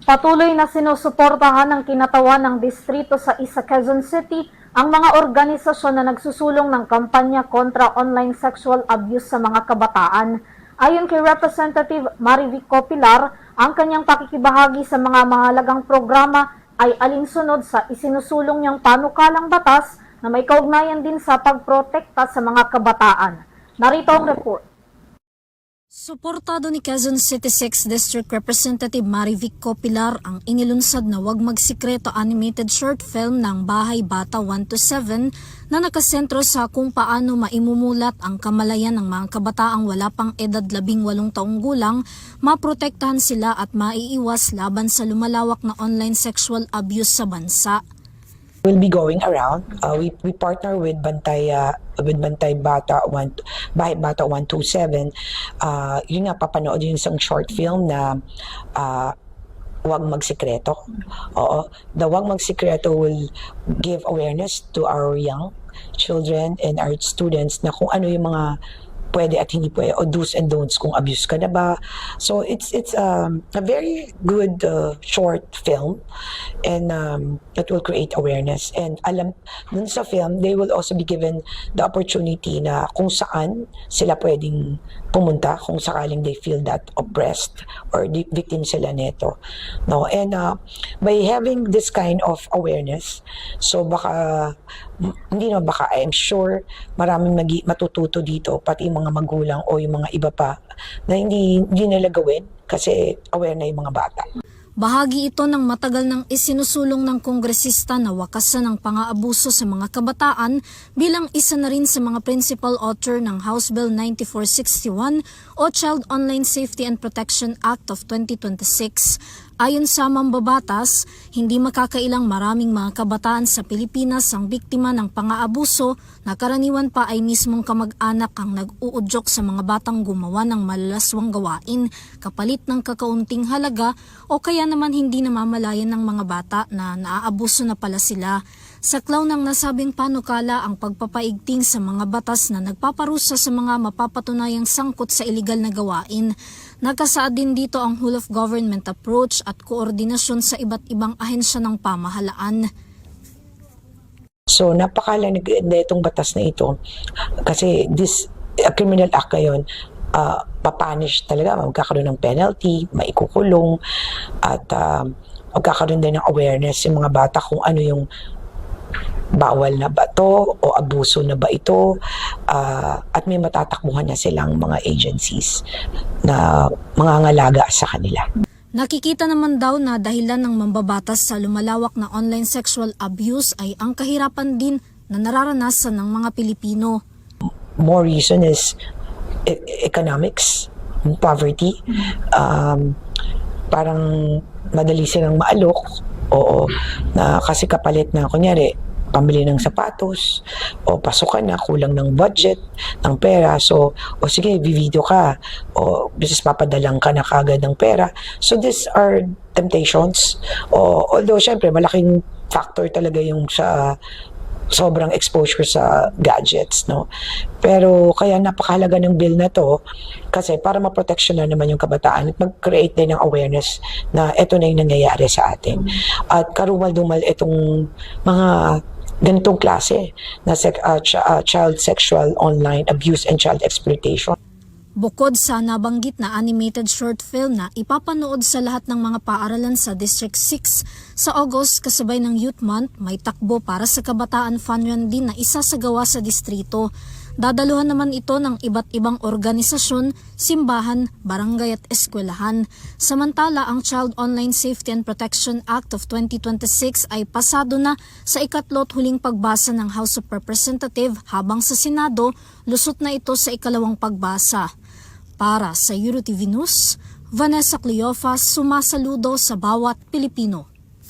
Patuloy na sinusuportahan ng kinatawan ng distrito sa Quezon City ang mga organisasyon na nagsusulong ng kampanya kontra online sexual abuse sa mga kabataan. Ayon kay Representative Marivic Copilar, ang kanyang pakikibahagi sa mga mahalagang programa ay alinsunod sa isinusulong niyang panukalang batas na may kaugnayan din sa pagprotekta sa mga kabataan. Narito ang report. Suportado ni Quezon City 6 District Representative Marivic Copilar ang inilunsad na Wag Magsikreto animated short film ng Bahay Bata 1 to 7 na nakasentro sa kung paano maimumulat ang kamalayan ng mga kabataang wala pang edad 18 taong gulang, maprotektahan sila at maiiwas laban sa lumalawak na online sexual abuse sa bansa. We'll be going around. We partner with Bantay Bata 1, Bahay Bata 127. Yun nga, papanood yun isang short film na Wag Magsikreto. Oo. The Wag Magsikreto will give awareness to our young children and our students na kung ano yung mga pwede at hindi pwede, o do's and don'ts kung abuse ka na ba. So it's a very good short film, and that will create awareness. And alam, dun sa film, they will also be given the opportunity na kung saan sila pwedeng pumunta kung sakaling they feel that oppressed or victim sila neto. No? And by having this kind of awareness, so baka hindi na baka, I'm sure maraming matututo dito, pati yung mga magulang o yung mga iba pa na hindi nila gawin kasi aware na yung mga bata. Bahagi ito ng matagal nang isinusulong ng kongresista na wakasan ng pang-aabuso sa mga kabataan bilang isa na rin sa mga principal author ng House Bill 9461 o Child Online Safety and Protection Act of 2026. Ayon sa mambabatas, hindi makakailang maraming mga kabataan sa Pilipinas ang biktima ng pang-aabuso na karaniwan pa ay mismong kamag-anak ang nag-uudyok sa mga batang gumawa ng malalaswang gawain kapalit ng kakaunting halaga o kaya naman hindi namamalayan ng mga bata na naaabuso na pala sila. Saklaw ng nasabing panukala ang pagpapaigting sa mga batas na nagpaparusa sa mga mapapatunayang sangkot sa iligal na gawain. Nakasaad din dito ang whole of government approach at koordinasyon sa iba't ibang ahensya ng pamahalaan. So napakalaga itong batas na ito kasi this criminal act ngayon, papanish talaga, magkakaroon ng penalty, maikukulong at magkakaroon din ng awareness yung mga bata kung ano yung bawal na ba ito o abuso na ba ito, at may matatakbuhan na silang mga agencies na mangangalaga sa kanila. Nakikita naman daw na dahilan ng mambabatas sa lumalawak na online sexual abuse ay ang kahirapan din na nararanasan ng mga Pilipino. More reason is economics, poverty. Parang madali silang maalok, oo, na kasi kapalit na kunyari pambili ng sapatos o pasukan na, kulang ng budget ng pera, so o sige video ka o business papadalang ka na kagad ng pera. So these are temptations, although syempre malaking factor talaga yung sa sobrang exposure sa gadgets, no? Pero kaya napakahalaga ng bill na to kasi para maproteksyon na naman yung kabataan at mag-create din ng awareness na eto na yung nangyayari sa atin. At karumal-dumal itong mga ganitong klase na child sexual online abuse and child exploitation. Bukod sa nabanggit na animated short film na ipapanood sa lahat ng mga paaralan sa District 6 sa August kasabay ng Youth Month, may takbo para sa kabataan fun run din na isasagawa sa distrito. Dadaluhan naman ito ng iba't ibang organisasyon, simbahan, barangay at eskwelahan. Samantala, ang Child Online Safety and Protection Act of 2026 ay pasado na sa ikatlot huling pagbasa ng House of Representatives habang sa Senado, lusot na ito sa ikalawang pagbasa. Para sa EuroTV News, Vanessa Cleofas, sumasaludo sa bawat Pilipino.